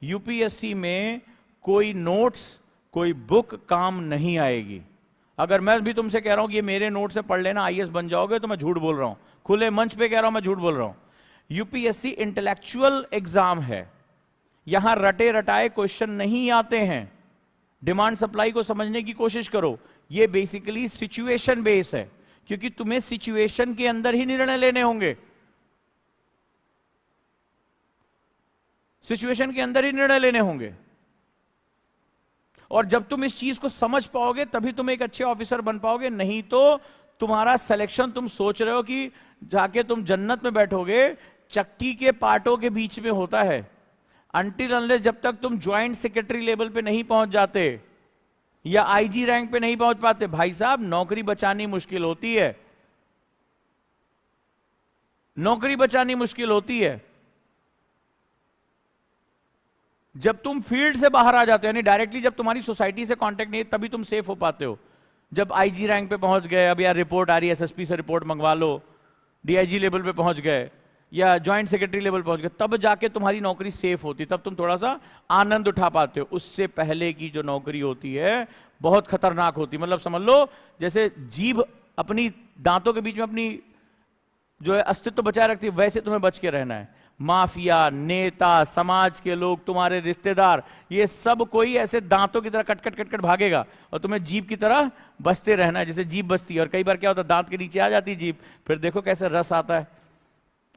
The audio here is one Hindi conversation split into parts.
यूपीएससी में कोई नोट्स, कोई बुक काम नहीं आएगी। अगर मैं भी तुमसे कह रहा हूं कि ये मेरे नोट से पढ़ लेना आईएएस बन जाओगे, तो मैं झूठ बोल रहा हूं, खुले मंच पे कह रहा हूं, मैं झूठ बोल रहा हूं। यूपीएससी इंटेलेक्चुअल एग्जाम है, यहां रटे रटाए क्वेश्चन नहीं आते हैं। डिमांड सप्लाई को समझने की कोशिश करो, ये बेसिकली सिचुएशन बेस है, क्योंकि तुम्हें सिचुएशन के अंदर ही निर्णय लेने होंगे, सिचुएशन के अंदर ही निर्णय लेने होंगे। और जब तुम इस चीज को समझ पाओगे तभी तुम एक अच्छे ऑफिसर बन पाओगे, नहीं तो तुम्हारा सिलेक्शन, तुम सोच रहे हो कि जाके तुम जन्नत में बैठोगे, चक्की के पार्टों के बीच में होता है। अनटिल अनलेस जब तक तुम ज्वाइंट सेक्रेटरी लेवल पे नहीं पहुंच जाते या आईजी रैंक पे नहीं पहुंच पाते, भाई साहब नौकरी बचानी मुश्किल होती है, नौकरी बचानी मुश्किल होती है। जब तुम फील्ड से बाहर आ जाते हो, यानी डायरेक्टली जब तुम्हारी सोसाइटी से कांटेक्ट नहीं है, तभी तुम सेफ हो पाते हो। जब आईजी रैंक पे पहुंच गए, अब यार रिपोर्ट आ रही है, एसएसपी से रिपोर्ट मंगवा लो, डीआईजी लेवल पे पहुंच गए या ज्वाइंट सेक्रेटरी लेवल पहुंच गए, तब जाके तुम्हारी नौकरी सेफ होती, तब तुम थोड़ा सा आनंद उठा पाते हो। उससे पहले की जो नौकरी होती है बहुत खतरनाक होती है। मतलब समझ लो जैसे जीभ अपनी दांतों के बीच में अपनी जो है अस्तित्व बचाए रखती है, वैसे तुम्हें बच के रहना है। माफिया, नेता, समाज के लोग, तुम्हारे रिश्तेदार, ये सब कोई ऐसे दांतों की तरह कट कट कट कट भागेगा और तुम्हें जीभ की तरह बचते रहना है, जैसे जीभ बचती है। और कई बार क्या होता है, दांत के नीचे आ जाती है जीभ, फिर देखो कैसे रस आता है,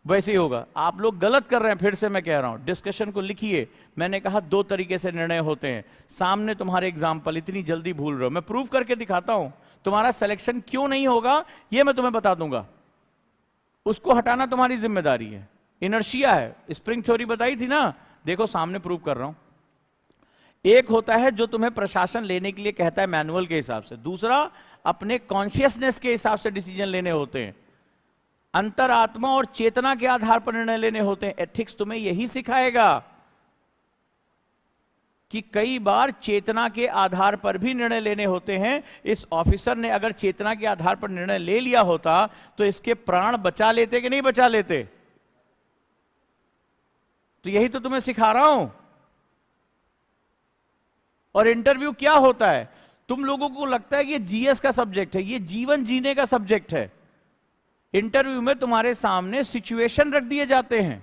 वैसे ही होगा। आप लोग गलत कर रहे हैं, फिर से मैं कह रहा हूं, डिस्कशन को लिखिए। मैंने कहा 2 तरीके से निर्णय होते हैं, सामने तुम्हारे एग्जाम्पल, इतनी जल्दी भूल रहे हो, मैं प्रूव करके दिखाता हूं। तुम्हारा सिलेक्शन क्यों नहीं होगा ये मैं तुम्हें बता दूंगा, उसको हटाना तुम्हारी जिम्मेदारी है। इनर्शिया है, स्प्रिंग थ्योरी बताई थी ना, देखो सामने प्रूव कर रहा हूं। एक होता है जो तुम्हें प्रशासन लेने के लिए कहता है मैनुअल के हिसाब से, दूसरा अपने कॉन्शियसनेस के हिसाब से डिसीजन लेने होते हैं, अंतरात्मा और चेतना के आधार पर निर्णय लेने होते हैं। एथिक्स तुम्हें यही सिखाएगा कि कई बार चेतना के आधार पर भी निर्णय लेने होते हैं। इस ऑफिसर ने अगर चेतना के आधार पर निर्णय ले लिया होता तो इसके प्राण बचा लेते कि नहीं बचा लेते? तो यही तो तुम्हें सिखा रहा हूं। और इंटरव्यू क्या होता है, तुम लोगों को लगता है कि ये जीएस का सब्जेक्ट है, ये जीवन जीने का सब्जेक्ट है। इंटरव्यू में तुम्हारे सामने सिचुएशन रख दिए जाते हैं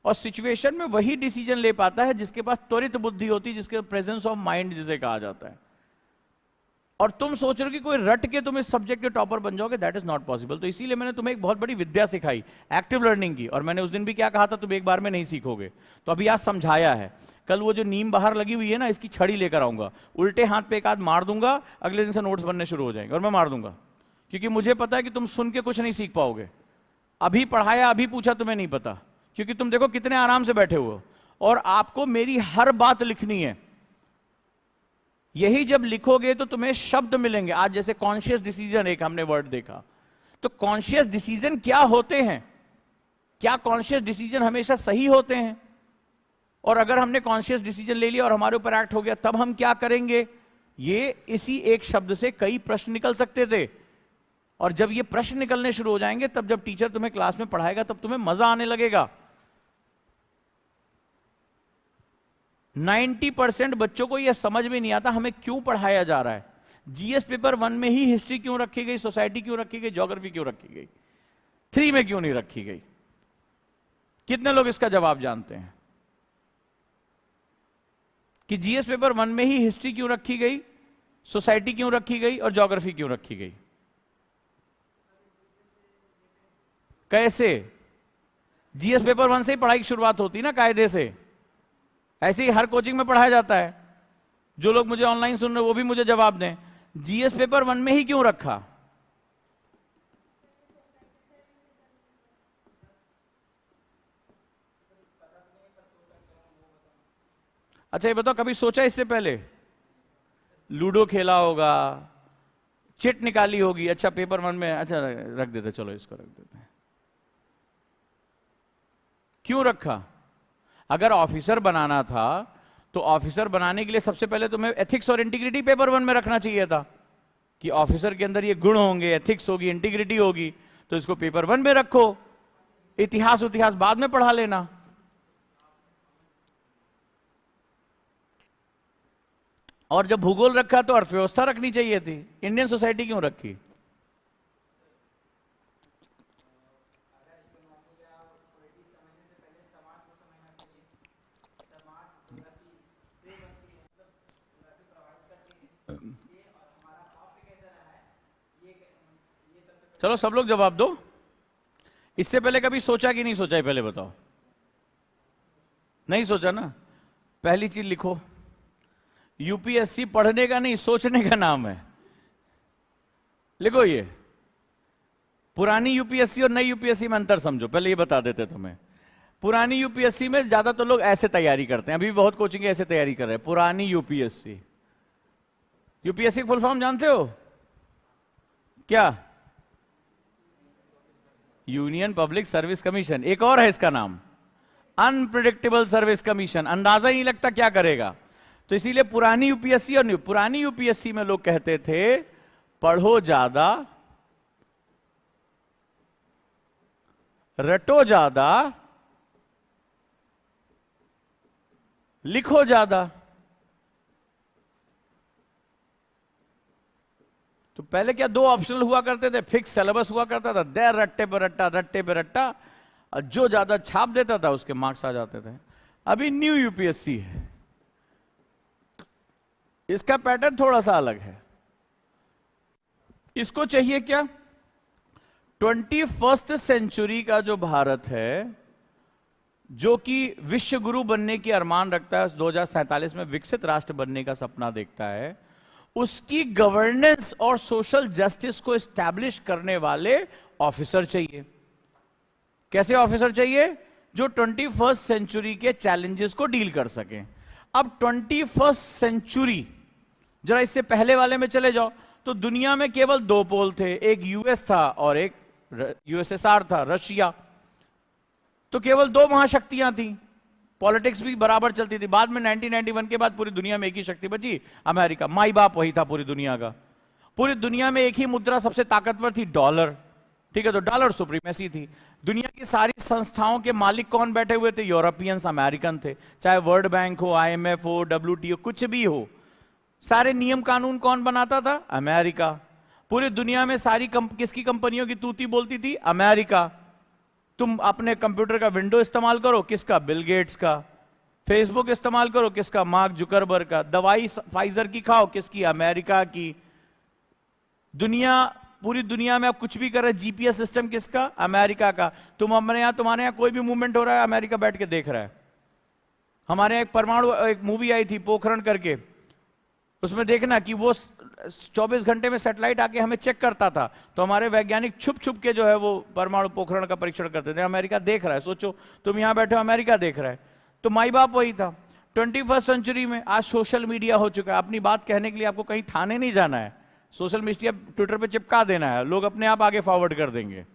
और सिचुएशन में वही डिसीजन ले पाता है जिसके पास त्वरित बुद्धि होती है, जिसके प्रेजेंस ऑफ माइंड जिसे कहा जाता है। और तुम सोच रहे हो कि कोई रट के तुम इस सब्जेक्ट के टॉपर बन जाओगे, दैट इज नॉट पॉसिबल। तो इसीलिए मैंने तुम्हें एक बहुत बड़ी विद्या सिखाई, एक्टिव लर्निंग की। और मैंने उस दिन भी क्या कहा था, तुम एक बार में नहीं सीखोगे, तो अभी आज समझाया है। कल वो जो नीम बाहर लगी हुई है ना, इसकी छड़ी लेकर आऊंगा, उल्टे हाथ पे एक आध मार दूंगा, अगले दिन से नोट्स बनने शुरू हो जाएंगे। और मैं मार दूंगा, क्योंकि मुझे पता है कि तुम सुन के कुछ नहीं सीख पाओगे। अभी पढ़ाया, अभी पूछा, तुम्हें नहीं पता, क्योंकि तुम देखो कितने आराम से बैठे हुए हो और आपको मेरी हर बात लिखनी है। यही जब लिखोगे तो तुम्हें शब्द मिलेंगे। आज जैसे कॉन्शियस डिसीजन एक हमने वर्ड देखा, तो कॉन्शियस डिसीजन क्या होते हैं? क्या कॉन्शियस डिसीजन हमेशा सही होते हैं? और अगर हमने कॉन्शियस डिसीजन ले लिया और हमारे ऊपर एक्ट हो गया, तब हम क्या करेंगे? ये इसी एक शब्द से कई प्रश्न निकल सकते थे। और जब ये प्रश्न निकलने शुरू हो जाएंगे, तब जब टीचर तुम्हें क्लास में पढ़ाएगा, तब तुम्हें मजा आने लगेगा। 90% बच्चों को यह समझ में नहीं आता हमें क्यों पढ़ाया जा रहा है। जीएस पेपर 1 में ही हिस्ट्री क्यों रखी गई, सोसाइटी क्यों रखी गई, ज्योग्राफी क्यों रखी गई, 3 में क्यों नहीं रखी गई? कितने लोग इसका जवाब जानते हैं कि जीएस पेपर 1 में ही हिस्ट्री क्यों रखी गई, सोसाइटी क्यों रखी गई और ज्योग्राफी क्यों रखी गई? कैसे? जीएस पेपर 1 से ही पढ़ाई की शुरुआत होती है ना, कायदे से। ऐसे ही हर कोचिंग में पढ़ाया जाता है। जो लोग मुझे ऑनलाइन सुन रहे हैं वो भी मुझे जवाब दें, जीएस पेपर 1 में ही क्यों रखा? अच्छा ये बताओ, कभी सोचा इससे पहले? लूडो खेला होगा, चिट निकाली होगी, अच्छा पेपर 1 में, अच्छा रख देते, चलो इसको रख देते हैं। क्यों रखा? अगर ऑफिसर बनाना था तो ऑफिसर बनाने के लिए सबसे पहले तुम्हें एथिक्स और इंटीग्रिटी पेपर 1 में रखना चाहिए था कि ऑफिसर के अंदर ये गुण होंगे, एथिक्स होगी, इंटीग्रिटी होगी, तो इसको पेपर 1 में रखो। इतिहास बाद में पढ़ा लेना। और जब भूगोल रखा तो अर्थव्यवस्था रखनी चाहिए थी, इंडियन सोसाइटी क्यों रखी? चलो सब लोग जवाब दो। इससे पहले कभी सोचा कि नहीं सोचा है, पहले बताओ। नहीं सोचा ना? पहली चीज लिखो, यूपीएससी पढ़ने का नहीं सोचने का नाम है। लिखो ये, पुरानी यूपीएससी और नई यूपीएससी में अंतर समझो, पहले ये बता देते तुम्हें। पुरानी यूपीएससी में ज्यादातर तो लोग ऐसे तैयारी करते हैं, अभी भी बहुत कोचिंग ऐसे तैयारी कर रहे हैं। पुरानी यूपीएससी, यूपीएससी फुल फॉर्म जानते हो क्या? Union public service commission. एक और है इसका नाम, अनप्रिडिक्टेबल सर्विस कमीशन। अंदाजा ही नहीं लगता क्या करेगा। तो इसीलिए पुरानी यूपीएससी और पुरानी यूपीएससी में लोग कहते थे पढ़ो ज्यादा, रटो ज्यादा, लिखो ज्यादा। तो पहले क्या दो ऑप्शनल हुआ करते थे, फिक्स सिलेबस हुआ करता था, दे रट्टे पे रट्टा, रट्टे पे रट्टा, और जो ज्यादा छाप देता था उसके मार्क्स आ जाते थे। अभी न्यू यूपीएससी है, इसका पैटर्न थोड़ा सा अलग है। इसको चाहिए क्या? 21st सेंचुरी का जो भारत है, जो कि विश्व गुरु बनने की अरमान रखता है, 2047 में विकसित राष्ट्र बनने का सपना देखता है, उसकी गवर्नेंस और सोशल जस्टिस को एस्टैब्लिश करने वाले ऑफिसर चाहिए। कैसे ऑफिसर चाहिए? जो 21st सेंचुरी के चैलेंजेस को डील कर सकें। अब 21st सेंचुरी, जरा इससे पहले वाले में चले जाओ तो दुनिया में केवल दो पोल थे, एक यूएस था और एक यूएसएसआर था, रशिया। तो केवल दो महाशक्तियां थी, पॉलिटिक्स भी बराबर चलती थी। बाद में 1991 के बाद पूरी दुनिया में एक ही शक्ति बची, अमेरिका। माई बाप वही था पूरी दुनिया का। पूरी दुनिया में एक ही मुद्रा सबसे ताकतवर थी, डॉलर। ठीक है, तो डॉलर सुप्रीमेसी थी। दुनिया की सारी संस्थाओं के मालिक कौन बैठे हुए थे? यूरोपियंस, अमेरिकन थे। चाहे वर्ल्ड बैंक हो, आईएमएफ हो, डब्ल्यूटीओ, कुछ भी हो, सारे नियम कानून कौन बनाता था? अमेरिका। पूरी दुनिया में सारी किसकी कंपनियों की तूती बोलती थी? अमेरिका। तुम अपने कंप्यूटर का विंडो इस्तेमाल करो, किसका? बिल गेट्स का। फेसबुक इस्तेमाल करो, किसका? मार्क जुकरबर्ग का। दवाई फाइजर की खाओ, किसकी? अमेरिका की। दुनिया, पूरी दुनिया में आप कुछ भी कर रहे, जीपीएस सिस्टम किसका? अमेरिका का। तुम्हारे यहां कोई भी मूवमेंट हो रहा है, अमेरिका बैठ के देख रहा है। हमारे यहां एक परमाणु, एक मूवी आई थी पोखरण करके, उसमें देखना कि वो 24 घंटे में सैटेलाइट आके हमें चेक करता था, तो हमारे वैज्ञानिक छुप छुप के जो है वो परमाणु पोखरण का परीक्षण करते थे। अमेरिका देख रहा है। सोचो तुम यहां बैठे हो, अमेरिका देख रहा है। तो माई बाप वही था। 21st सेंचुरी में आज सोशल मीडिया हो चुका है। अपनी बात कहने के लिए आपको कहीं थाने नहीं जाना है, सोशल मीडिया ट्विटर पे चिपका देना है, लोग अपने आप आगे फॉरवर्ड कर देंगे।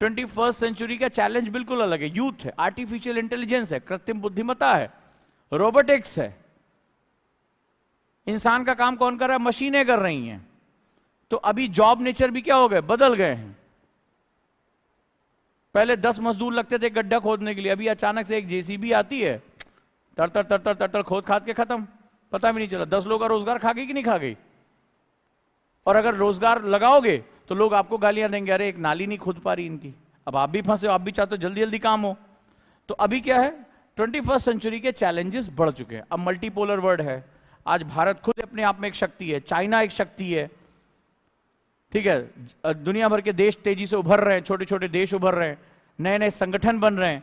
21st सेंचुरी का चैलेंज बिल्कुल अलग है। यूथ है, आर्टिफिशियल इंटेलिजेंस है, कृत्रिम बुद्धिमत्ता है, रोबोटिक्स है। इंसान का काम कौन कर रहा है? मशीनें कर रही हैं। तो अभी जॉब नेचर भी क्या हो गए? बदल गए हैं। पहले 10 मजदूर लगते थे गड्ढा खोदने के लिए, अभी अचानक से एक जेसीबी आती है, तर तर तर खोद खाद के खत्म, पता भी नहीं चला। 10 लोगों का रोजगार खा गई कि नहीं खा गई? और अगर रोजगार लगाओगे तो लोग आपको गालियां देंगे, अरे एक नाली नहीं खोद पा रही इनकी। अब आप भी फंसे हो, आप भी चाहते हो जल्दी जल्दी काम हो। तो अभी क्या है? 21st सेंचुरी के चैलेंजेस बढ़ चुके हैं। अब मल्टीपोलर वर्ल्ड है। आज भारत खुद अपने आप में एक शक्ति है, चाइना एक शक्ति है। ठीक है, दुनिया भर के देश तेजी से उभर रहे हैं, छोटे छोटे देश उभर रहे हैं, नए नए संगठन बन रहे हैं।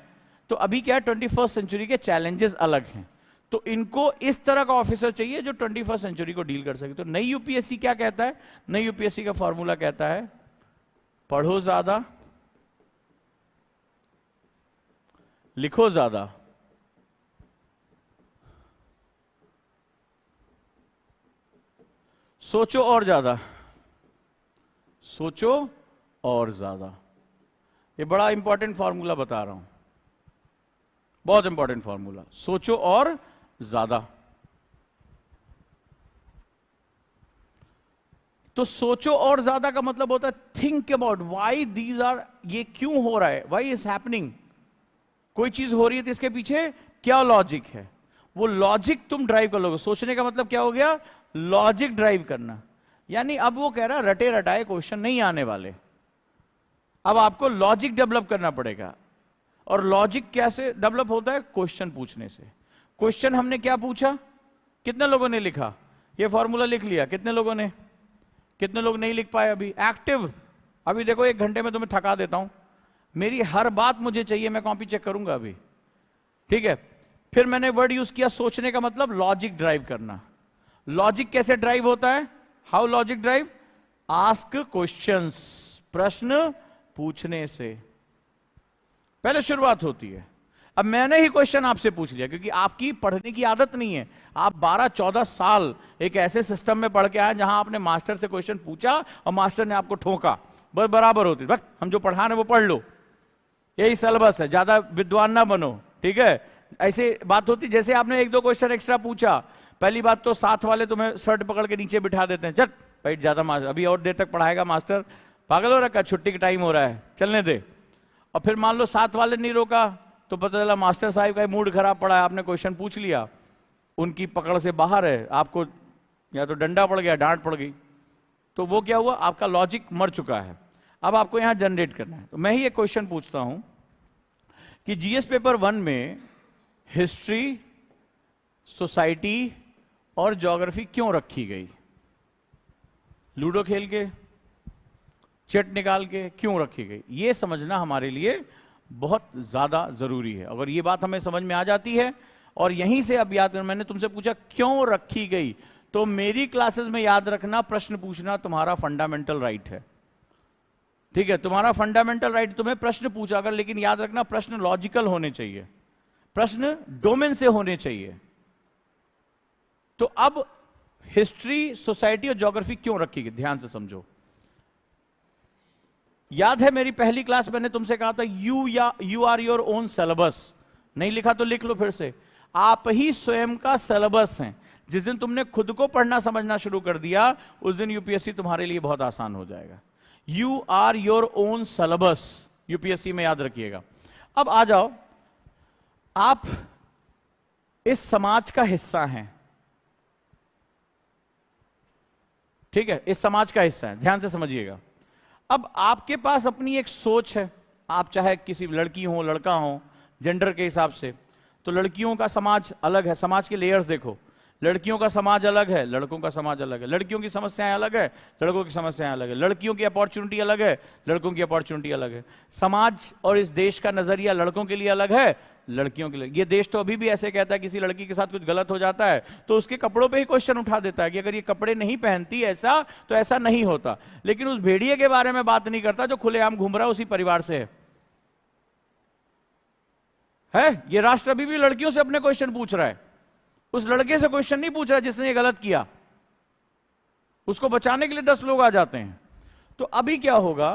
तो अभी क्या है? 21st सेंचुरी के चैलेंजेस अलग हैं। तो इनको इस तरह का ऑफिसर चाहिए जो 21st सेंचुरी को डील कर सके। तो नई यूपीएससी क्या कहता है? नई यूपीएससी का फॉर्मूला कहता है पढ़ो ज्यादा, लिखो ज्यादा, सोचो और ज्यादा, सोचो और ज्यादा। ये बड़ा इंपॉर्टेंट फॉर्मूला बता रहा हूं, बहुत इंपॉर्टेंट फॉर्मूला। सोचो और ज्यादा। तो सोचो और ज्यादा का मतलब होता है think about why these are, ये क्यों हो रहा है, व्हाई इज हैपनिंग। कोई चीज हो रही है तो इसके पीछे क्या लॉजिक है, वो लॉजिक तुम ड्राइव कर लोगे। सोचने का मतलब क्या हो गया? लॉजिक ड्राइव करना। यानी अब वो कह रहा है रटे रटाए क्वेश्चन नहीं आने वाले, अब आपको लॉजिक डेवलप करना पड़ेगा। और लॉजिक कैसे डेवलप होता है? क्वेश्चन पूछने से। क्वेश्चन हमने क्या पूछा? कितने लोगों ने लिखा? ये फॉर्मूला लिख लिया? कितने लोगों ने? कितने लोग नहीं लिख पाए अभी एक्टिव? अभी देखो 1 घंटे में तुम्हें थका देता हूं, मेरी हर बात मुझे चाहिए, मैं कॉपी चेक करूंगा अभी, ठीक है। फिर मैंने वर्ड यूज किया सोचने का, मतलब लॉजिक ड्राइव करना। लॉजिक कैसे ड्राइव होता है? How logic drive? Ask questions, प्रश्न पूछने से पहले शुरुआत होती है। अब मैंने ही क्वेश्चन आपसे पूछ लिया क्योंकि आपकी पढ़ने की आदत नहीं है। आप 12-14 साल एक ऐसे सिस्टम में पढ़ के आए जहां आपने मास्टर से क्वेश्चन पूछा और मास्टर ने आपको ठोका, बस बराबर होती, बस हम जो पढ़ा रहे वो पढ़ लो, यही सिलेबस है, ज्यादा विद्वान ना बनो, ठीक है। ऐसे बात होती। जैसे आपने 1-2 क्वेश्चन एक्स्ट्रा पूछा, पहली बात तो साथ वाले तुम्हें शर्ट पकड़ के नीचे बिठा देते हैं, चल बैठ, ज्यादा मास्टर अभी और देर तक पढ़ाएगा, मास्टर पागल हो रखा, छुट्टी का टाइम हो रहा है, चलने दे। और फिर मान लो साथ वाले नहीं रोका तो पता चला मास्टर साहब का मूड खराब पड़ा है, आपने क्वेश्चन पूछ लिया, उनकी पकड़ से बाहर है, आपको या तो डंडा पड़ गया, डांट पड़ गई, तो वो क्या हुआ? आपका लॉजिक मर चुका है। अब आपको यहां जनरेट करना है। तो मैं ही एक क्वेश्चन पूछता हूं कि जीएस पेपर 1 में हिस्ट्री, सोसाइटी और ज्योग्राफी क्यों रखी गई? लूडो खेल के, चट निकाल के क्यों रखी गई? ये समझना हमारे लिए बहुत ज्यादा जरूरी है। अगर ये बात हमें समझ में आ जाती है और यहीं से अब याद, मैंने तुमसे पूछा क्यों रखी गई, तो मेरी क्लासेस में याद रखना, प्रश्न पूछना तुम्हारा फंडामेंटल राइट है, ठीक है। तुम्हारा फंडामेंटल राइट, तुम्हें प्रश्न पूछा अगर, लेकिन याद रखना प्रश्न लॉजिकल होने चाहिए, प्रश्न डोमेन से होने चाहिए। तो अब हिस्ट्री, सोसाइटी और ज्योग्राफी क्यों रखी गई, ध्यान से समझो। याद है मेरी पहली क्लास मैंने तुमसे कहा था you are your own syllabus. नहीं लिखा तो लिख लो फिर से, आप ही स्वयं का सिलेबस हैं। जिस दिन तुमने खुद को पढ़ना समझना शुरू कर दिया उस दिन यूपीएससी तुम्हारे लिए बहुत आसान हो जाएगा। You are your own syllabus, UPSC में याद रखिएगा। अब आ जाओ, आप इस समाज का हिस्सा हैं, ठीक है, इस समाज का हिस्सा है, ध्यान से समझिएगा। अब आपके पास अपनी एक सोच है, आप चाहे किसी लड़की हो लड़का हो, जेंडर के हिसाब से, तो लड़कियों का समाज अलग है, समाज के लेयर्स देखो, लड़कियों का समाज अलग है, लड़कों का समाज अलग है, लड़कियों की समस्याएं अलग है, लड़कों की समस्याएं अलग है, लड़कियों की अपॉर्चुनिटी अलग है, लड़कों की अपॉर्चुनिटी अलग है। समाज और इस देश का नजरिया लड़कों के लिए अलग है, लड़कियों के लिए। ये देश तो अभी भी ऐसे कहता है किसी लड़की के साथ कुछ गलत हो जाता है तो उसके कपड़ों पे ही क्वेश्चन उठा देता है कि अगर ये कपड़े नहीं पहनती ऐसा तो ऐसा नहीं होता, लेकिन उस भेड़िए के बारे में बात नहीं करता जो खुलेआम घूम रहा है, उसी परिवार से है। ये राष्ट्र अभी भी लड़कियों से अपने क्वेश्चन पूछ रहा है, उस लड़के से क्वेश्चन नहीं पूछ रहा जिसने ये गलत किया, उसको बचाने के लिए 10 लोग आ जाते हैं। तो अभी क्या होगा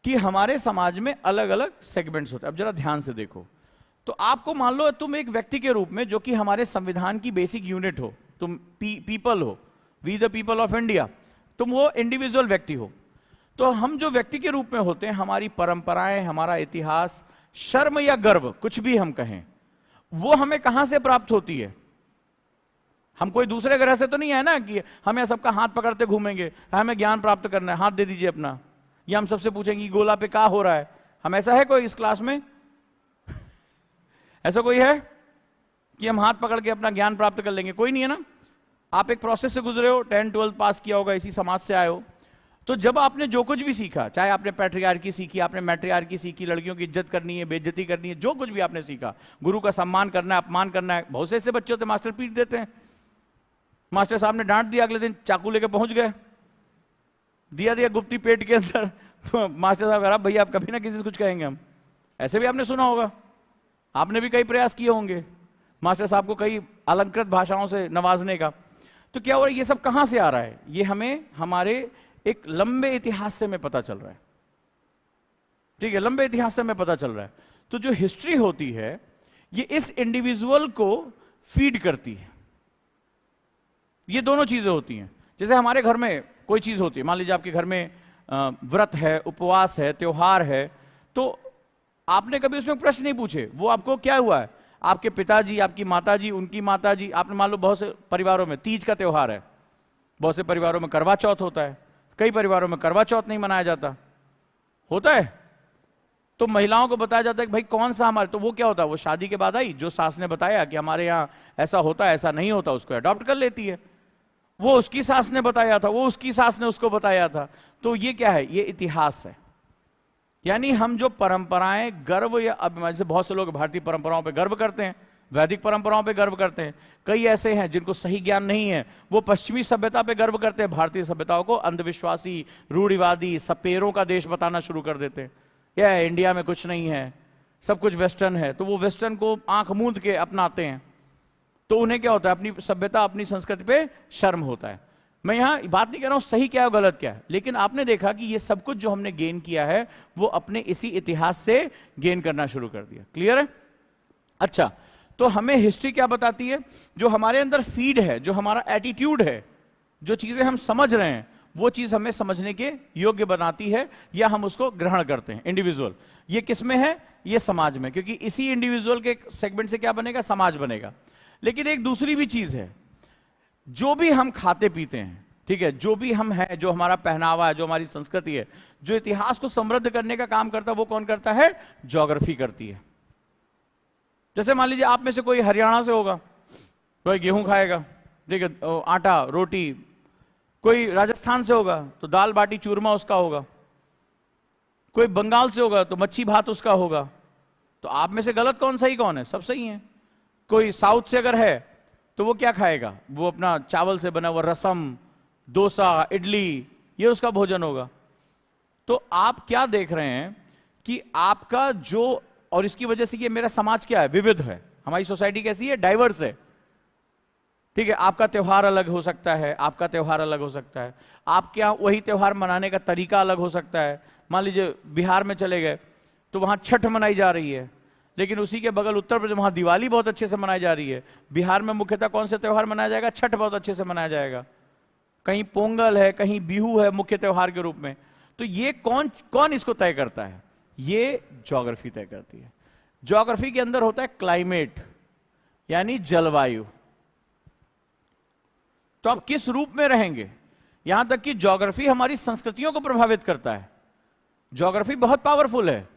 कि हमारे समाज में अलग अलग सेगमेंट्स होते हैं। अब जरा ध्यान से देखो, तो आपको मान लो तुम एक व्यक्ति के रूप में, जो कि हमारे संविधान की बेसिक यूनिट हो, तुम पीपल हो, we the people of India, तुम वो इंडिविजुअल व्यक्ति हो। तो हम जो व्यक्ति के रूप में होते हैं, हमारी परंपराएं, हमारा इतिहास, शर्म या गर्व, कुछ भी हम कहें, वो हमें कहां से प्राप्त होती है? हम कोई दूसरे ग्रह से तो नहीं है ना कि हमें सबका हाथ पकड़ते घूमेंगे, हमें ज्ञान प्राप्त करना है, हाथ दे दीजिए अपना, या हम सबसे पूछेंगे गोला पे क्या हो रहा है। हम ऐसा है कोई इस क्लास में? ऐसा कोई है कि हम हाथ पकड़ के अपना ज्ञान प्राप्त कर लेंगे? कोई नहीं है ना। आप एक प्रोसेस से गुजरे हो, 10-12 पास किया होगा, इसी समाज से आए हो, तो जब आपने जो कुछ भी सीखा, चाहे आपने पैट्रियार्की सीखी, आपने मैट्रियार्की सीखी, लड़कियों की इज्जत करनी है, बेइज्जती करनी है, जो कुछ भी आपने सीखा, गुरु का सम्मान करना है, अपमान करना है। बहुत से ऐसे बच्चे होते मास्टर पीट देते हैं, मास्टर साहब ने डांट दिया, अगले दिन चाकू लेके पहुंच गए, दिया गुप्ती पेट के अंदर। मास्टर साहब कहा भैया आप कभी ना किसी से कुछ कहेंगे हम, ऐसे भी आपने सुना होगा, आपने भी कई प्रयास किए होंगे मास्टर साहब को कई अलंकृत भाषाओं से नवाजने का। तो क्या हो रहा है, ये सब कहां से आ रहा है? ये हमें हमारे एक लंबे इतिहास से हमें पता चल रहा है, ठीक है, लंबे इतिहास से हमें पता चल रहा है। तो जो हिस्ट्री होती है ये इस इंडिविजुअल को फीड करती है। ये दोनों चीजें होती हैं। जैसे हमारे घर में कोई चीज होती है, मान लीजिए आपके घर में व्रत है, उपवास है, त्योहार है, तो आपने कभी उसमें प्रश्न नहीं पूछे, वो आपको क्या हुआ है, आपके पिताजी, आपकी माताजी, उनकी माताजी, आपने मान लो बहुत से परिवारों में तीज का त्योहार है, बहुत से परिवारों में करवा चौथ होता है, कई परिवारों में करवा चौथ नहीं मनाया जाता, होता है। तो महिलाओं को बताया जाता है कि भाई कौन सा हमारे, तो वो क्या होता है, वो शादी के बाद आई, जो सास ने बताया कि हमारे यहाँ ऐसा होता है ऐसा नहीं होता, उसको अडॉप्ट कर लेती है। वो उसकी सास ने बताया था, वो उसकी सास ने उसको बताया था। तो ये क्या है, ये इतिहास है। यानी हम जो परंपराएं गर्व, या अब जैसे बहुत से लोग भारतीय परंपराओं पे गर्व करते हैं, वैदिक परंपराओं पे गर्व करते हैं। कई ऐसे हैं जिनको सही ज्ञान नहीं है, वो पश्चिमी सभ्यता पे गर्व करते हैं, भारतीय सभ्यताओं को अंधविश्वासी, रूढ़िवादी, सपेरों का देश बताना शुरू कर देते हैं। यह इंडिया में कुछ नहीं है, सब कुछ वेस्टर्न है। तो वो वेस्टर्न को आंख मूंद के अपनाते हैं। तो उन्हें क्या होता है, अपनी सभ्यता, अपनी संस्कृति पे शर्म होता है। मैं यहां बात नहीं कर रहा हूं सही क्या है गलत क्या है, लेकिन आपने देखा कि ये सब कुछ जो हमने गेन किया है वो अपने इसी इतिहास से गेन करना शुरू कर दिया। क्लियर है? अच्छा, तो हमें हिस्ट्री क्या बताती है? जो हमारे अंदर फीड है, जो हमारा एटीट्यूड है, जो चीजें हम समझ रहे हैं, वो चीज हमें समझने के योग्य बनाती है, या हम उसको ग्रहण करते हैं। इंडिविजुअल, ये किस में है? ये समाज में, क्योंकि इसी इंडिविजुअल के सेगमेंट से क्या बनेगा? समाज बनेगा। लेकिन एक दूसरी भी चीज है, जो भी हम खाते पीते हैं, ठीक है, जो भी हम हैं, जो हमारा पहनावा है, जो हमारी संस्कृति है, जो इतिहास को समृद्ध करने का काम करता है, वो कौन करता है? ज्योग्राफी करती है। जैसे मान लीजिए आप में से कोई हरियाणा से होगा, कोई गेहूं खाएगा, ठीक है, आटा रोटी। कोई राजस्थान से होगा तो दाल बाटी चूरमा उसका होगा। कोई बंगाल से होगा तो मच्छी भात उसका होगा। तो आप में से गलत कौन, सही कौन है? सब सही है। कोई साउथ से अगर है तो वो क्या खाएगा? वो अपना चावल से बना हुआ रसम, डोसा, इडली, ये उसका भोजन होगा। तो आप क्या देख रहे हैं कि आपका जो, और इसकी वजह से ये मेरा समाज क्या है? विविध है। हमारी सोसाइटी कैसी है? डाइवर्स है। ठीक है, आपका त्योहार अलग हो सकता है, आपका त्योहार अलग हो सकता है, आपके यहाँ वही त्योहार मनाने का तरीका अलग हो सकता है। मान लीजिए बिहार में चले गए तो वहाँ छठ मनाई जा रही है, लेकिन उसी के बगल उत्तर प्रदेश, वहाँ दिवाली बहुत अच्छे से मनाई जा रही है। बिहार में मुख्यतः कौन से त्योहार मनाया जाएगा? छठ बहुत अच्छे से मनाया जाएगा। कहीं पोंगल है, कहीं बिहू है मुख्य त्योहार के रूप में। तो ये कौन कौन इसको तय करता है? ये ज्योग्राफी तय करती है। ज्योग्राफी के अंदर होता है क्लाइमेट, यानी जलवायु। तो आप किस रूप में रहेंगे, यहां तक कि ज्योग्राफी हमारी संस्कृतियों को प्रभावित करता है। ज्योग्राफी बहुत पावरफुल है।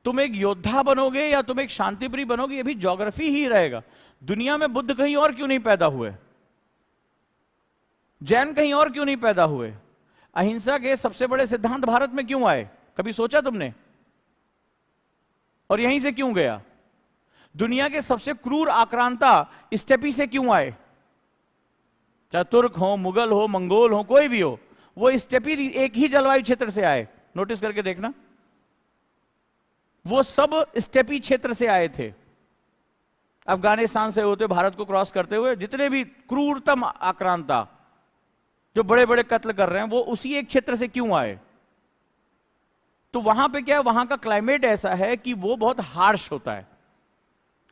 तुम एक योद्धा बनोगे या तुम एक शांतिप्रिय बनोगे, ये भी ज्योग्राफी ही रहेगा। दुनिया में बुद्ध कहीं और क्यों नहीं पैदा हुए? जैन कहीं और क्यों नहीं पैदा हुए? अहिंसा के सबसे बड़े सिद्धांत भारत में क्यों आए? कभी सोचा तुमने? और यहीं से क्यों गया? दुनिया के सबसे क्रूर आक्रांता स्टेपी से क्यों आए? चाहे तुर्क हो, मुगल हो, मंगोल हो, कोई भी हो, वो स्टेपी एक ही जलवायु क्षेत्र से आए। नोटिस करके देखना, वो सब स्टेपी क्षेत्र से आए थे। अफगानिस्तान से होते भारत को क्रॉस करते हुए जितने भी क्रूरतम आक्रांता जो बड़े बड़े कत्ल कर रहे हैं, वो उसी एक क्षेत्र से क्यों आए? तो वहां पे क्या है, वहां का क्लाइमेट ऐसा है कि वो बहुत हार्श होता है,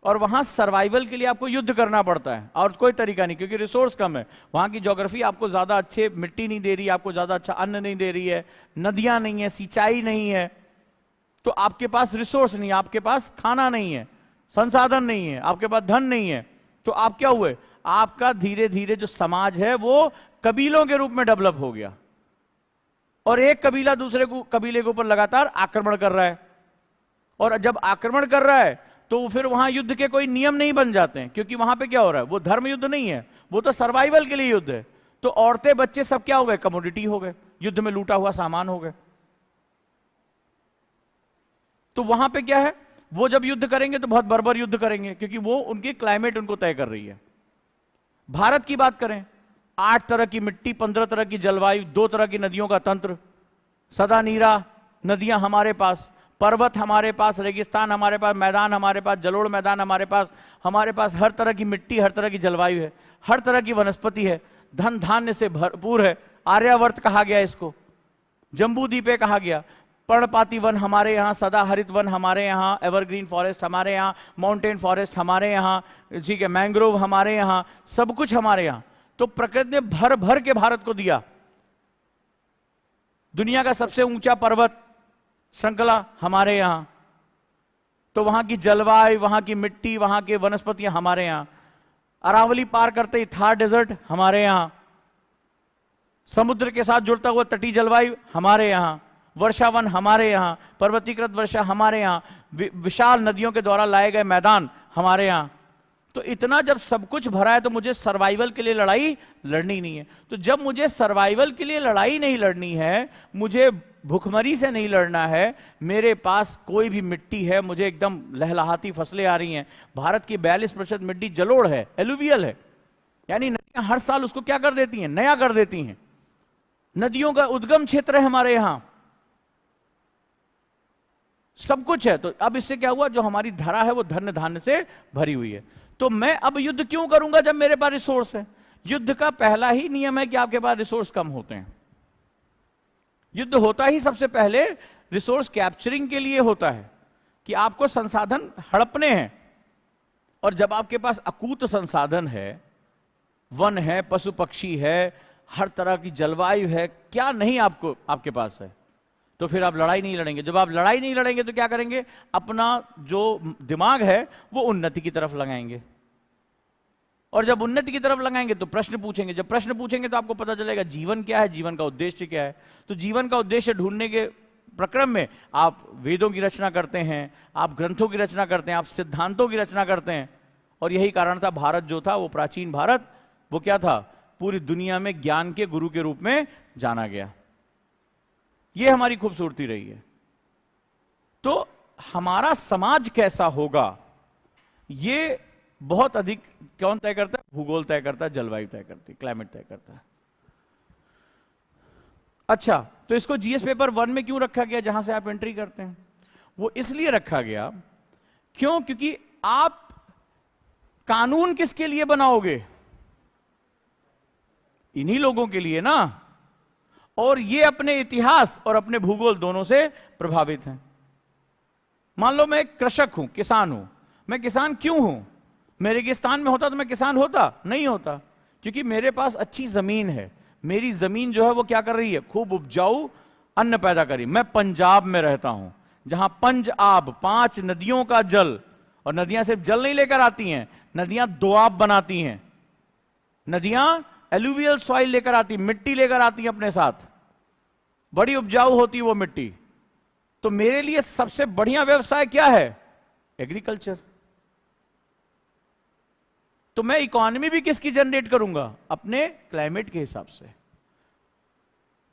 और वहां सर्वाइवल के लिए आपको युद्ध करना पड़ता है, और कोई तरीका नहीं, क्योंकि रिसोर्स कम है। वहां की ज्योग्राफी आपको ज्यादा अच्छे मिट्टी नहीं दे रही है, आपको ज्यादा अच्छा अन्न नहीं दे रही है, नदियां नहीं है, सिंचाई नहीं है, तो आपके पास रिसोर्स नहीं है, आपके पास खाना नहीं है, संसाधन नहीं है, आपके पास धन नहीं है। तो आप क्या हुए? आपका धीरे धीरे जो समाज है वो कबीलों के रूप में डेवलप हो गया, और एक कबीला दूसरे को कबीले के ऊपर लगातार आक्रमण कर रहा है। और जब आक्रमण कर रहा है तो फिर वहां युद्ध के कोई नियम नहीं बन जाते हैं, क्योंकि वहां पे क्या हो रहा है, वो धर्म युद्ध नहीं है, वो तो सर्वाइवल के लिए युद्ध है। तो औरतें बच्चे सब क्या हो गए? कमोडिटी हो गए, युद्ध में लूटा हुआ सामान हो गए। तो वहां पे क्या है, वो जब युद्ध करेंगे तो बहुत बर्बर युद्ध करेंगे, क्योंकि वो उनकी क्लाइमेट उनको तय कर रही है। भारत की बात करें, 8 तरह की मिट्टी, 15 तरह की जलवायु, 2 तरह की नदियों का तंत्र, सदा नीरा नदियां हमारे पास, पर्वत हमारे पास, रेगिस्तान हमारे पास, मैदान हमारे पास, जलोढ़ मैदान हमारे पास हर तरह की मिट्टी, हर तरह की जलवायु है, हर तरह की वनस्पति है, धन धान्य से भरपूर है। आर्यावर्त कहा गया इसको, जम्बू द्वीपे कहा गया। पर्णपाती वन हमारे यहाँ, सदा हरित वन हमारे यहाँ, एवरग्रीन फॉरेस्ट हमारे यहाँ, माउंटेन फॉरेस्ट हमारे यहाँ, ठीक है, मैंग्रोव हमारे यहाँ, सब कुछ हमारे यहाँ। तो प्रकृति ने भर भर के भारत को दिया। दुनिया का सबसे ऊंचा पर्वत श्रृंखला हमारे यहां, तो वहां की जलवायु, वहां की मिट्टी, वहां के वनस्पतियां हमारे यहां। अरावली पार करते ही थार डेजर्ट हमारे यहां, समुद्र के साथ जुड़ता हुआ तटीय जलवायु हमारे यहां, वर्षावन हमारे यहां, पर्वतीकृत वर्षा हमारे यहां, विशाल नदियों के द्वारा लाए गए मैदान हमारे यहां। तो इतना जब सब कुछ भरा है तो मुझे सर्वाइवल के लिए लड़ाई लड़नी नहीं है। तो जब मुझे सर्वाइवल के लिए लड़ाई नहीं लड़नी है, मुझे भूखमरी से नहीं लड़ना है, मेरे पास कोई भी मिट्टी है, मुझे एकदम लहलहाती फसलें आ रही हैं। भारत की 42% मिट्टी जलोढ़ है, एलुवियल है, यानी नदियां हर साल उसको क्या कर देती हैं, नया कर देती हैं। नदियों का उद्गम क्षेत्र है हमारे यहां, सब कुछ है। तो अब इससे क्या हुआ, जो हमारी धरा है वो धन्य धान्य से भरी हुई है। तो मैं अब युद्ध क्यों करूंगा जब मेरे पास रिसोर्स है? युद्ध का पहला ही नियम है कि आपके पास रिसोर्स कम होते हैं। युद्ध होता ही सबसे पहले रिसोर्स कैप्चरिंग के लिए होता है, कि आपको संसाधन हड़पने हैं। और जब आपके पास अकूत संसाधन है, वन है, पशु पक्षी है, हर तरह की जलवायु है, क्या नहीं आपको आपके पास है, तो फिर आप लड़ाई नहीं लड़ेंगे। जब आप लड़ाई नहीं लड़ेंगे तो क्या करेंगे, अपना जो दिमाग है वो उन्नति की तरफ लगाएंगे। और जब उन्नति की तरफ लगाएंगे तो प्रश्न पूछेंगे। जब प्रश्न पूछेंगे तो आपको पता चलेगा जीवन क्या है, जीवन का उद्देश्य क्या है। तो जीवन का उद्देश्य ढूंढने के प्रक्रम में आप वेदों की रचना करते हैं, आप ग्रंथों की रचना करते हैं, आप सिद्धांतों की रचना करते हैं। और यही कारण था, भारत जो था वो प्राचीन भारत, वो क्या था, पूरी दुनिया में ज्ञान के गुरु के रूप में जाना गया। ये हमारी खूबसूरती रही है। तो हमारा समाज कैसा होगा, ये बहुत अधिक कौन तय करता है? भूगोल तय करता है, जलवायु तय करती है, क्लाइमेट तय करता है। अच्छा, तो इसको जीएस पेपर 1 में क्यों रखा गया, जहां से आप एंट्री करते हैं? वो इसलिए रखा गया, क्यों? क्योंकि आप कानून किसके लिए बनाओगे? इन्हीं लोगों के लिए ना। और ये अपने इतिहास और अपने भूगोल दोनों से प्रभावित हैं। मान लो मैं एक कृषक हूं, किसान हूं। मैं किसान क्यों हूं? मैं रेगिस्तान में होता तो मैं किसान होता नहीं होता, क्योंकि मेरे पास अच्छी जमीन है। मेरी जमीन जो है वो क्या कर रही है, खूब उपजाऊ अन्न पैदा करी। मैं पंजाब में रहता हूं, जहां पंज आब, 5 नदियों का जल, और नदियां सिर्फ जल नहीं लेकर आती हैं, नदियां दोआब बनाती हैं। नदियां एलुवियल सॉइल लेकर आती, मिट्टी लेकर आती है अपने साथ, बड़ी उपजाऊ होती वो मिट्टी। तो मेरे लिए सबसे बढ़िया व्यवसाय क्या है? एग्रीकल्चर। तो मैं इकोनॉमी भी किसकी जनरेट करूंगा? अपने क्लाइमेट के हिसाब से।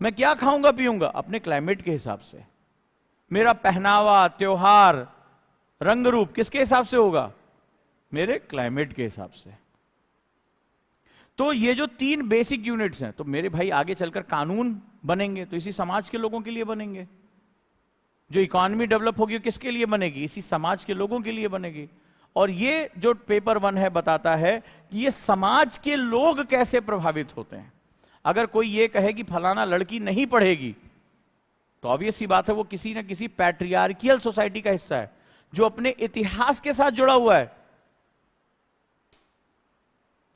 मैं क्या खाऊंगा पीऊंगा? अपने क्लाइमेट के हिसाब से। मेरा पहनावा, त्योहार, रंग रूप किसके हिसाब से होगा? मेरे क्लाइमेट के हिसाब से। तो ये जो 3 बेसिक यूनिट्स हैं, तो मेरे भाई आगे चलकर कानून बनेंगे तो इसी समाज के लोगों के लिए बनेंगे। जो इकोनॉमी डेवलप होगी किसके लिए बनेगी? इसी समाज के लोगों के लिए बनेगी। और ये जो पेपर 1 है बताता है कि ये समाज के लोग कैसे प्रभावित होते हैं। अगर कोई ये कहे कि फलाना लड़की नहीं पढ़ेगी, तो ऑब्वियस सी बात है वो किसी ना किसी पैट्रियार्कियल सोसाइटी का हिस्सा है, जो अपने इतिहास के साथ जुड़ा हुआ है।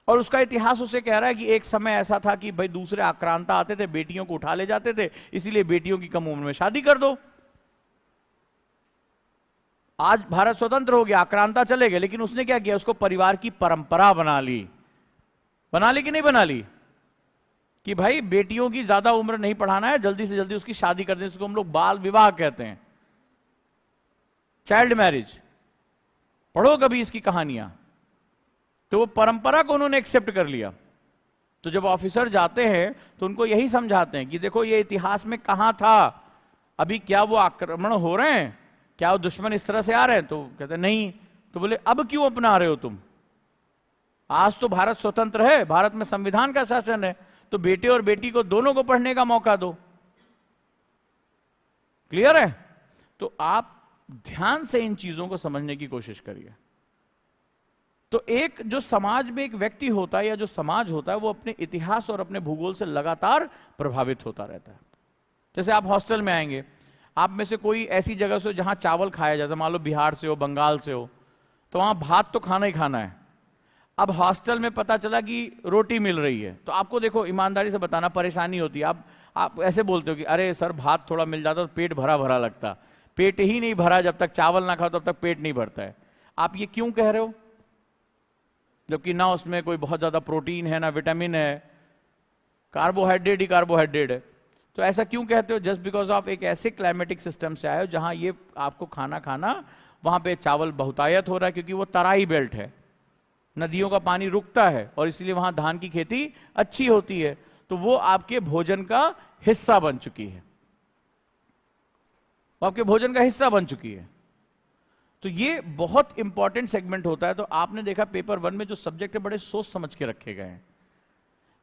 और उसका इतिहास उसे कह रहा है कि एक समय ऐसा था कि भाई दूसरे आक्रांता आते थे, बेटियों को उठा ले जाते थे, इसीलिए बेटियों की कम उम्र में शादी कर दो। आज भारत स्वतंत्र हो गया, आक्रांता चले गए, लेकिन उसने क्या किया? उसको परिवार की परंपरा बना ली। बना ली कि नहीं बना ली? कि भाई बेटियों की ज्यादा उम्र नहीं पढ़ाना है, जल्दी से जल्दी उसकी शादी कर दें। इसको हम लोग बाल विवाह कहते हैं, चाइल्ड मैरिज। पढ़ो कभी इसकी कहानियां। तो वो परंपरा को उन्होंने एक्सेप्ट कर लिया। तो जब ऑफिसर जाते हैं तो उनको यही समझाते हैं कि देखो ये इतिहास में कहां था, अभी क्या वो आक्रमण हो रहे हैं, क्या वो दुश्मन इस तरह से आ रहे हैं? तो कहते हैं नहीं। तो बोले अब क्यों अपना रहे हो तुम? आज तो भारत स्वतंत्र है, भारत में संविधान का शासन है, तो बेटे और बेटी को दोनों को पढ़ने का मौका दो। क्लियर है? तो आप ध्यान से इन चीजों को समझने की कोशिश करिए। तो एक जो समाज में एक व्यक्ति होता है या जो समाज होता है, वो अपने इतिहास और अपने भूगोल से लगातार प्रभावित होता रहता है। जैसे आप हॉस्टल में आएंगे, आप में से कोई ऐसी जगह से जहां चावल खाया जाता है, मान लो बिहार से हो, बंगाल से हो, तो वहां भात तो खाना ही खाना है। अब हॉस्टल में पता चला कि रोटी मिल रही है, तो आपको देखो ईमानदारी से बताना परेशानी होती है। आप ऐसे बोलते हो कि अरे सर भात थोड़ा मिल जाता तो पेट भरा भरा लगता। पेट ही नहीं भरा, जब तक चावल ना खाओ तब तक पेट नहीं भरता है। आप ये क्यों कह रहे हो? जबकि ना उसमें कोई बहुत ज्यादा प्रोटीन है, ना विटामिन है, कार्बोहाइड्रेट ही कार्बोहाइड्रेट है। तो ऐसा क्यों कहते हो? जस्ट बिकॉज ऑफ एक ऐसे क्लाइमेटिक सिस्टम से आए हो जहां ये आपको खाना खाना, वहां पे चावल बहुतायत हो रहा है क्योंकि वो तराई बेल्ट है, नदियों का पानी रुकता है और इसलिए वहां धान की खेती अच्छी होती है। तो वो आपके भोजन का हिस्सा बन चुकी है, वो आपके भोजन का हिस्सा बन चुकी है। तो ये बहुत इंपॉर्टेंट सेगमेंट होता है। तो आपने देखा पेपर 1 में जो सब्जेक्ट है बड़े सोच समझ के रखे गए हैं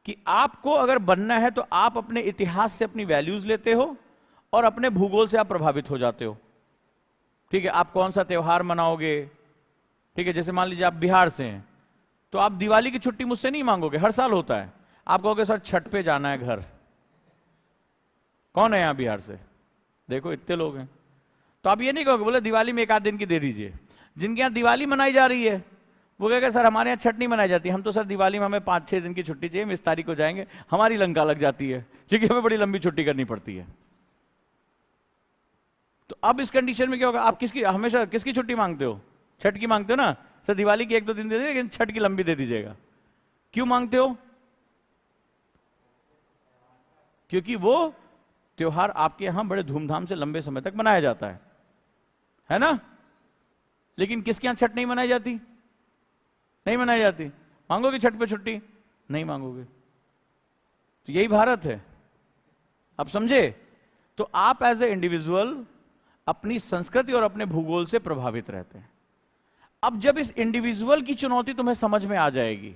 कि आपको अगर बनना है तो आप अपने इतिहास से अपनी वैल्यूज लेते हो और अपने भूगोल से आप प्रभावित हो जाते हो। ठीक है, आप कौन सा त्योहार मनाओगे? ठीक है, जैसे मान लीजिए आप बिहार से हैं तो आप दिवाली की छुट्टी मुझसे नहीं मांगोगे, हर साल होता है। आप कहोगे सर छठ पे जाना है घर। कौन है यहां बिहार से? देखो इतने लोग हैं। तो आप ये नहीं कहोगे, बोले दिवाली में एक आध दिन की दे दीजिए। जिनके यहां दिवाली मनाई जा रही है वो कहेगा सर हमारे यहाँ छठ नहीं मनाई जाती, हम तो सर दिवाली में हमें 5-6 दिन की छुट्टी चाहिए, हम इस तारीख को जाएंगे, हमारी लंका लग जाती है क्योंकि हमें बड़ी लंबी छुट्टी करनी पड़ती है। तो अब इस कंडीशन में क्या होगा? आप किसकी हमेशा किसकी छुट्टी मांगते हो? छठ की मांगते हो ना? सर दिवाली की 1-2 दिन दे दीजिए लेकिन छठ की लंबी दे दीजिएगा। क्यों मांगते हो? क्योंकि वो त्योहार आपके यहां बड़े धूमधाम से लंबे समय तक मनाया जाता है ना? लेकिन किसके यहां छठ नहीं मनाई जाती? नहीं मनाई जाती। मांगोगे छठ पे छुट्टी? नहीं मांगोगे। तो यही भारत है। अब समझे? तो आप एज ए इंडिविजुअल अपनी संस्कृति और अपने भूगोल से प्रभावित रहते हैं। अब जब इस इंडिविजुअल की चुनौती तुम्हें समझ में आ जाएगी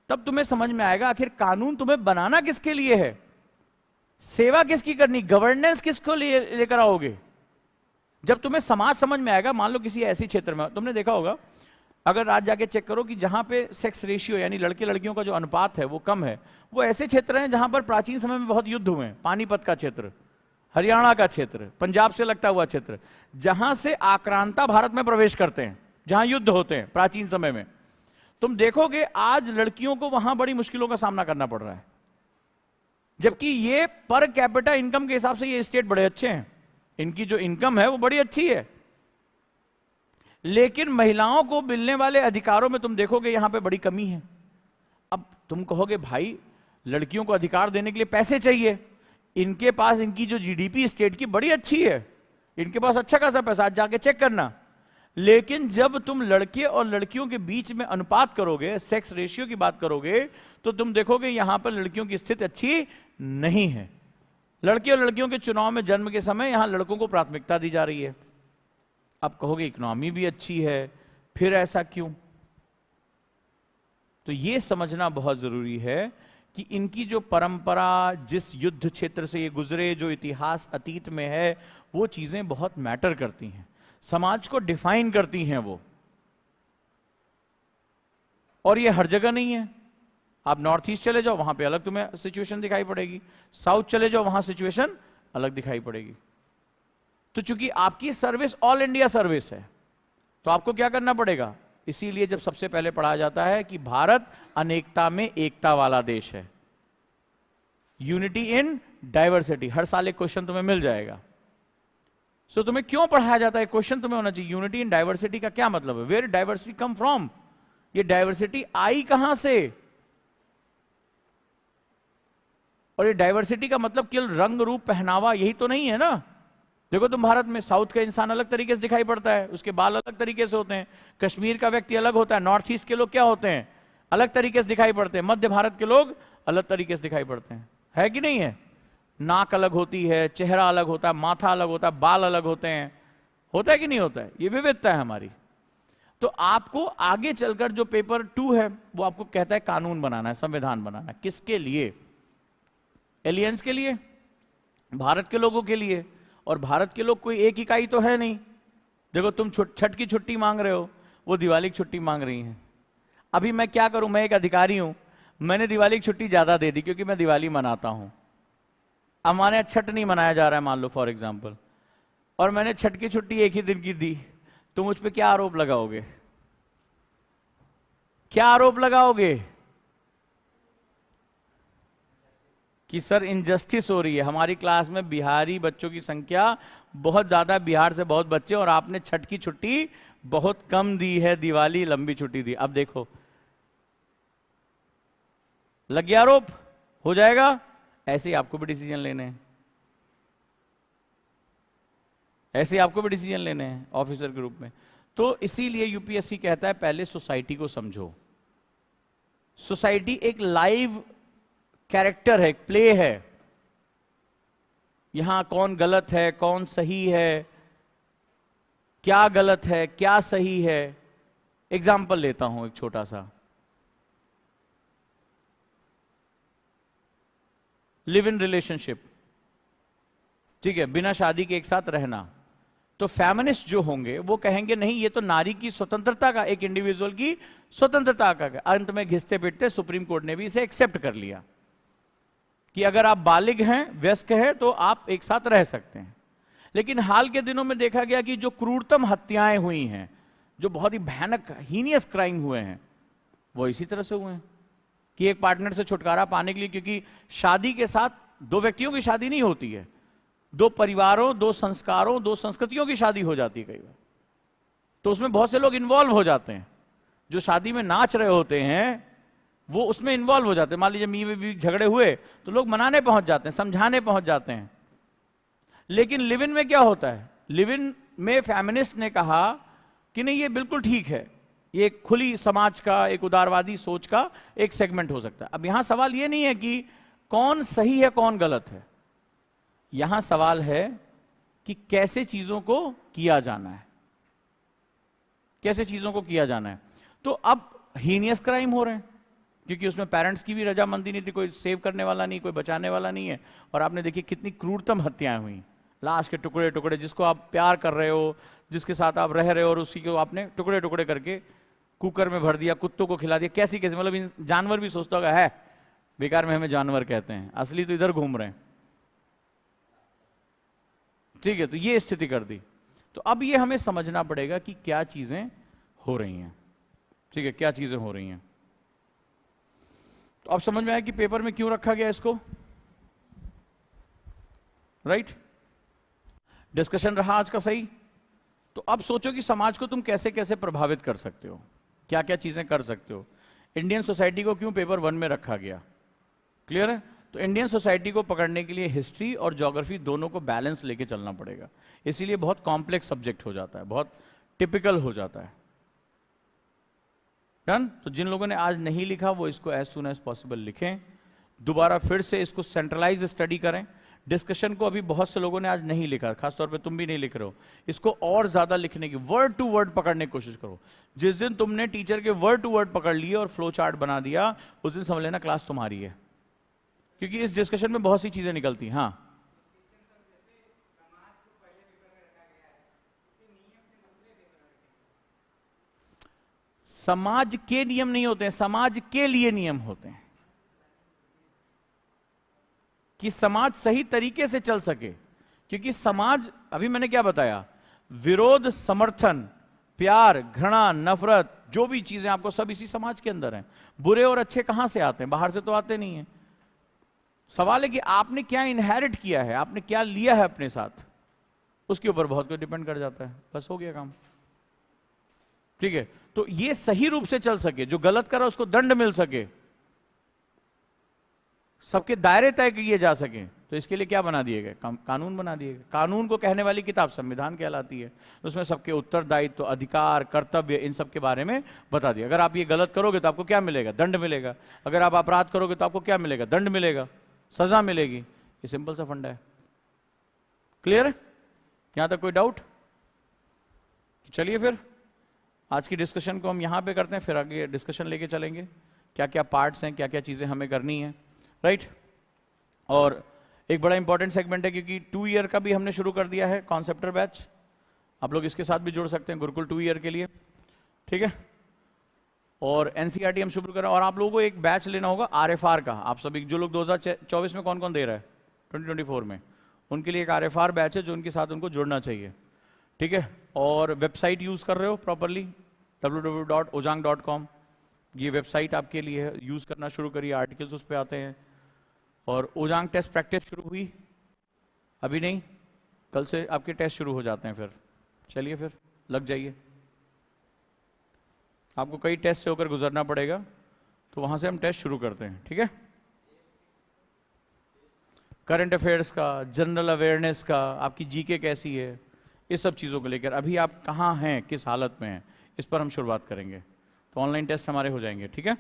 तब तुम्हें समझ में आएगा आखिर कानून तुम्हें बनाना किसके लिए है, सेवा किसकी करनी, गवर्नेंस किसको लेकर आओगे। जब तुम्हें समाज समझ में आएगा, मान लो किसी ऐसी क्षेत्र में तुमने देखा होगा, अगर आज जाके चेक करो कि जहां पे सेक्स रेशियो यानी लड़के लड़कियों का जो अनुपात है वो कम है, वो ऐसे क्षेत्र हैं जहां पर प्राचीन समय में बहुत युद्ध हुए हैं। पानीपत का क्षेत्र, हरियाणा का क्षेत्र, पंजाब से लगता हुआ क्षेत्र, जहां से आक्रांता भारत में प्रवेश करते हैं, जहां युद्ध होते हैं प्राचीन समय में, तुम देखोगे आज लड़कियों को वहां बड़ी मुश्किलों का सामना करना पड़ रहा है। जबकि ये पर कैपिटा इनकम के हिसाब से ये स्टेट बड़े अच्छे हैं, इनकी जो इनकम है वो बड़ी अच्छी है, लेकिन महिलाओं को मिलने वाले अधिकारों में तुम देखोगे यहां पे बड़ी कमी है। अब तुम कहोगे भाई लड़कियों को अधिकार देने के लिए पैसे चाहिए, इनके पास इनकी जो जीडीपी स्टेट की बड़ी अच्छी है, इनके पास अच्छा खासा पैसा, आज जाके चेक करना। लेकिन जब तुम लड़के और लड़कियों के बीच में अनुपात करोगे, सेक्स रेशियो की बात करोगे, तो तुम देखोगे यहां पर लड़कियों की स्थिति अच्छी नहीं है। लड़के और लड़कियों के चुनाव में जन्म के समय यहां लड़कों को प्राथमिकता दी जा रही है। अब कहोगे इकोनॉमी भी अच्छी है, फिर ऐसा क्यों? तो यह समझना बहुत जरूरी है कि इनकी जो परंपरा, जिस युद्ध क्षेत्र से ये गुजरे, जो इतिहास अतीत में है, वो चीजें बहुत मैटर करती हैं, समाज को डिफाइन करती हैं वो। और ये हर जगह नहीं है। आप नॉर्थ ईस्ट चले जाओ, वहां पे अलग तुम्हें सिचुएशन दिखाई पड़ेगी, साउथ चले जाओ वहां सिचुएशन अलग दिखाई पड़ेगी। तो चूंकि आपकी सर्विस ऑल इंडिया सर्विस है, तो आपको क्या करना पड़ेगा? इसीलिए जब सबसे पहले पढ़ा जाता है कि भारत अनेकता में एकता वाला देश है, यूनिटी इन डाइवर्सिटी, हर साल एक क्वेश्चन तुम्हें मिल जाएगा। सो तुम्हें क्यों पढ़ाया जाता है? क्वेश्चन तुम्हें होना चाहिए, यूनिटी इन डाइवर्सिटी का क्या मतलब है? Where diversity come from? ये डाइवर्सिटी आई कहां से? और ये डाइवर्सिटी का मतलब केवल रंग रूप पहनावा यही तो नहीं है ना। देखो तुम भारत में साउथ का इंसान अलग तरीके से दिखाई पड़ता है, उसके बाल अलग तरीके से होते हैं, कश्मीर का व्यक्ति अलग होता है, नॉर्थ ईस्ट के लोग क्या होते हैं, अलग तरीके से दिखाई पड़ते हैं, मध्य भारत के लोग अलग तरीके से दिखाई पड़ते हैं, है कि नहीं है? नाक अलग होती है, चेहरा अलग होता है, माथा अलग होता है, बाल अलग होते हैं, होता है कि नहीं होता है? ये विविधता है हमारी। तो आपको आगे चलकर जो पेपर 2 है वो आपको कहता है कानून बनाना है, संविधान बनाना है। किसके लिए? एलियंस के लिए, भारत के लोगों के लिए। और भारत के लोग कोई एक इकाई तो है नहीं। देखो तुम छठ की छुट्टी मांग रहे हो, वो दिवाली की छुट्टी मांग रही हैं। अभी मैं क्या करूं, मैं एक अधिकारी हूं, मैंने दिवाली की छुट्टी ज्यादा दे दी क्योंकि मैं दिवाली मनाता हूं। हमारे यहाँ छठ नहीं मनाया जा रहा है मान लो फॉर एग्जाम्पल, और मैंने छठ की छुट्टी एक ही दिन की दी, तो मुझ पर क्या आरोप लगाओगे? क्या आरोप लगाओगे? कि सर इनजस्टिस हो रही है, हमारी क्लास में बिहारी बच्चों की संख्या बहुत ज्यादा, बिहार से बहुत बच्चे, और आपने छठ की छुट्टी बहुत कम दी है, दिवाली लंबी छुट्टी दी। अब देखो लग गया आरोप, हो जाएगा। ऐसे ही आपको भी डिसीजन लेने हैं, ऐसे ही आपको भी डिसीजन लेने हैं ऑफिसर के रूप में। तो इसीलिए यूपीएससी कहता है पहले सोसाइटी को समझो। सोसाइटी एक लाइव कैरेक्टर है, एक प्ले है। यहां कौन गलत है, कौन सही है, क्या गलत है, क्या सही है। एग्जाम्पल लेता हूं एक छोटा सा, लिव इन रिलेशनशिप, ठीक है, बिना शादी के एक साथ रहना। तो फेमिनिस्ट जो होंगे वो कहेंगे नहीं, ये तो नारी की स्वतंत्रता का, एक इंडिविजुअल की स्वतंत्रता का। अंत में घिसते पिटते सुप्रीम कोर्ट ने भी इसे एक्सेप्ट कर लिया कि अगर आप बालिग हैं, वयस्क हैं, तो आप एक साथ रह सकते हैं। लेकिन हाल के दिनों में देखा गया कि जो क्रूरतम हत्याएं हुई हैं, जो बहुत ही भयानक हीनियस क्राइम हुए हैं, वो इसी तरह से हुए हैं कि एक पार्टनर से छुटकारा पाने के लिए, क्योंकि शादी के साथ दो व्यक्तियों की शादी नहीं होती है, दो परिवारों, दो संस्कारों, दो संस्कृतियों की शादी हो जाती है कई बार। तो उसमें बहुत से लोग इन्वॉल्व हो जाते हैं, जो शादी में नाच रहे होते हैं वो उसमें इन्वॉल्व हो जाते हैं। मान लीजिए मी झगड़े हुए तो लोग मनाने पहुंच जाते हैं, समझाने पहुंच जाते हैं। लेकिन लिव इन में क्या होता है, लिव इन में फेमिनिस्ट ने कहा कि नहीं, ये बिल्कुल ठीक है, ये एक खुली समाज का, एक उदारवादी सोच का एक सेगमेंट हो सकता है। अब यहां सवाल ये नहीं है कि कौन सही है कौन गलत है, यहां सवाल है कि कैसे चीजों को किया जाना है, कैसे चीजों को किया जाना है। तो अब हीनियस क्राइम हो रहे हैं क्योंकि उसमें पेरेंट्स की भी रजामंदी नहीं थी, कोई सेव करने वाला नहीं, कोई बचाने वाला नहीं है। और आपने देखी कितनी क्रूरतम हत्याएं हुई, लाश के टुकड़े टुकड़े, जिसको आप प्यार कर रहे हो, जिसके साथ आप रह रहे हो, और उसी को आपने टुकड़े टुकड़े करके कुकर में भर दिया, कुत्तों को खिला दिया। कैसी कैसी, मतलब जानवर भी सोचता होगा, है बेकार में हमें जानवर कहते हैं, असली तो इधर घूम रहे हैं, ठीक है। तो ये स्थिति कर दी। तो अब ये हमें समझना पड़ेगा कि क्या चीजें हो रही हैं, ठीक है, क्या चीजें हो रही हैं। तो अब समझ में आया कि पेपर में क्यों रखा गया इसको, राइट। डिस्कशन रहा आज का सही। तो अब सोचो कि समाज को तुम कैसे कैसे प्रभावित कर सकते हो, क्या क्या चीजें कर सकते हो। इंडियन सोसाइटी को क्यों पेपर 1 में रखा गया, क्लियर है। तो इंडियन सोसाइटी को पकड़ने के लिए हिस्ट्री और ज्योग्राफी दोनों को बैलेंस लेके चलना पड़ेगा, इसीलिए बहुत कॉम्प्लेक्स सब्जेक्ट हो जाता है, बहुत टिपिकल हो जाता है। डन। तो जिन लोगों ने आज नहीं लिखा वो इसको एज सुन एज पॉसिबल लिखें, दोबारा फिर से इसको सेंट्रलाइज स्टडी करें। डिस्कशन को अभी बहुत से लोगों ने आज नहीं लिखा, खासतौर पे तुम भी नहीं लिख रहे हो, इसको और ज्यादा लिखने की, वर्ड टू वर्ड पकड़ने की कोशिश करो। जिस दिन तुमने टीचर के वर्ड टू वर्ड पकड़ लिए और फ्लो चार्ट बना दिया, उस दिन समझ लेना क्लास तुम्हारी है, क्योंकि इस डिस्कशन में बहुत सी चीजें निकलती। हाँ, समाज के नियम नहीं होते हैं, समाज के लिए नियम होते हैं कि समाज सही तरीके से चल सके। क्योंकि समाज, अभी मैंने क्या बताया, विरोध, समर्थन, प्यार, घृणा, नफरत, जो भी चीजें आपको, सब इसी समाज के अंदर हैं। बुरे और अच्छे कहां से आते हैं, बाहर से तो आते नहीं हैं। सवाल है कि आपने क्या इनहेरिट किया है, आपने क्या लिया है अपने साथ, उसके ऊपर बहुत कुछ डिपेंड कर जाता है। बस हो गया काम, ठीक है। तो ये सही रूप से चल सके, जो गलत करा उसको दंड मिल सके, सबके दायरे तय किए जा सके, तो इसके लिए क्या बना दिए गए, कानून बना दिए गए। कानून को कहने वाली किताब संविधान कहलाती है। उसमें सबके उत्तरदायित्व, अधिकार, कर्तव्य, इन सब के बारे में बता दिया। अगर आप ये गलत करोगे तो आपको क्या मिलेगा, दंड मिलेगा। अगर आप अपराध करोगे तो आपको क्या मिलेगा, दंड मिलेगा, सजा मिलेगी। ये सिंपल सा फंडा है, क्लियर है। यहां तक कोई डाउट? चलिए फिर आज की डिस्कशन को हम यहां पे करते हैं, फिर आगे डिस्कशन लेके चलेंगे, क्या क्या पार्ट्स हैं, क्या क्या चीजें हमें करनी है, राइट। और एक बड़ा इंपॉर्टेंट सेगमेंट है, क्योंकि 2 ईयर का भी हमने शुरू कर दिया है कॉन्सेप्टर बैच। आप लोग इसके साथ भी जुड़ सकते हैं, गुरुकुल 2 ईयर के लिए, ठीक है। और एनसीईआरटी हम शुरू कर रहे हैं। और आप लोगों को एक बैच लेना होगा आरएफआर का। आप सभी जो लोग 2024 में कौन कौन दे रहा है, 2024 में, उनके लिए एक आरएफआर बैच है जो उनके साथ उनको जुड़ना चाहिए, ठीक है। और वेबसाइट यूज कर रहे हो प्रॉपरली, www.ojang.com, ये वेबसाइट आपके लिए है, यूज करना शुरू करिए, आर्टिकल्स उस पर आते हैं। और ओजांग टेस्ट प्रैक्टिस शुरू हुई? अभी नहीं, कल से आपके टेस्ट शुरू हो जाते हैं। फिर चलिए, फिर लग जाइए। आपको कई टेस्ट से होकर गुजरना पड़ेगा, तो वहां से हम टेस्ट शुरू करते हैं, ठीक है। करंट अफेयर्स का, जनरल अवेयरनेस का, आपकी जीके कैसी है, इस सब चीज़ों को लेकर अभी आप कहाँ हैं, किस हालत में हैं, इस पर हम शुरुआत करेंगे। तो ऑनलाइन टेस्ट हमारे हो जाएंगे, ठीक है।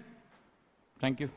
Thank you.